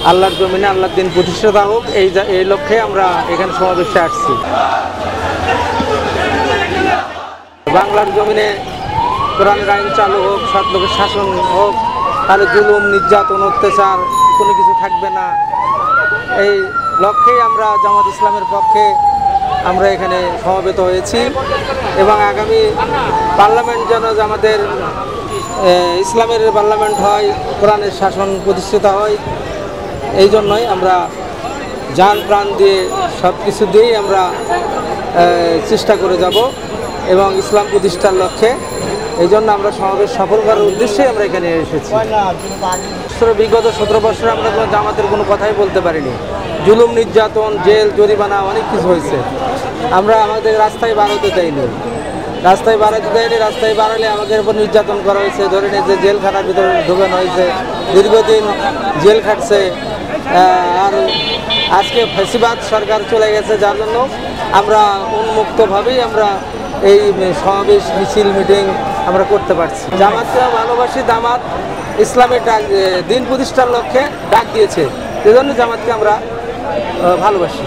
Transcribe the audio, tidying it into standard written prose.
আল্লাহর জমিনে আল্লাহর দিন প্রতিষ্ঠা হোক, এই লক্ষ্যে আমরা এখানে সমাবেশে আসছি। বাংলার জমিনে কোরআনের আইন চালু হোক, সৎ লোকের শাসন হোক, তাহলে জুলুম, নির্যাতন, অত্যাচার কোনো কিছু থাকবে না। এই লক্ষ্যেই আমরা জামাত ইসলামের পক্ষে আমরা এখানে সমবেত হয়েছি এবং আগামী পার্লামেন্ট যেন আমাদের ইসলামের পার্লামেন্ট হয়, কোরআনের শাসন প্রতিষ্ঠিত হয়, এই জন্যই আমরা জান প্রাণ দিয়ে সব কিছু দিয়েই আমরা চেষ্টা করে যাব এবং ইসলাম প্রতিষ্ঠার লক্ষ্যে এই জন্য আমরা সমাবেশ সফল করার উদ্দেশ্যে আমরা এখানে এসেছি। বিগত 17 বছরে আমরা কোনো জামাতের কোনো কথাই বলতে পারিনি। জুলুম, নির্যাতন, জেল, জরিমানা অনেক কিছু হয়েছে। আমরা আমাদের রাস্তায় বাড়াতে দেয়নি, রাস্তায় বাড়ালে আমাদের উপর নির্যাতন করা হয়েছে। ধরে নিয়ে যে জেলখানার ভিতরে ঢোকানো হয়েছে, দীর্ঘদিন জেল খাটছে। আর আজকে ফ্যাসিবাদ সরকার চলে গেছে, যার জন্য আমরা উন্মুক্তভাবেই আমরা এই সমাবেশ, মিছিল, মিটিং আমরা করতে পারছি। জামাতকে ভালোবাসি, জামাত ইসলামের দিন প্রতিষ্ঠার লক্ষ্যে ডাক দিয়েছে, সেজন্য জামাতকে আমরা ভালোবাসি।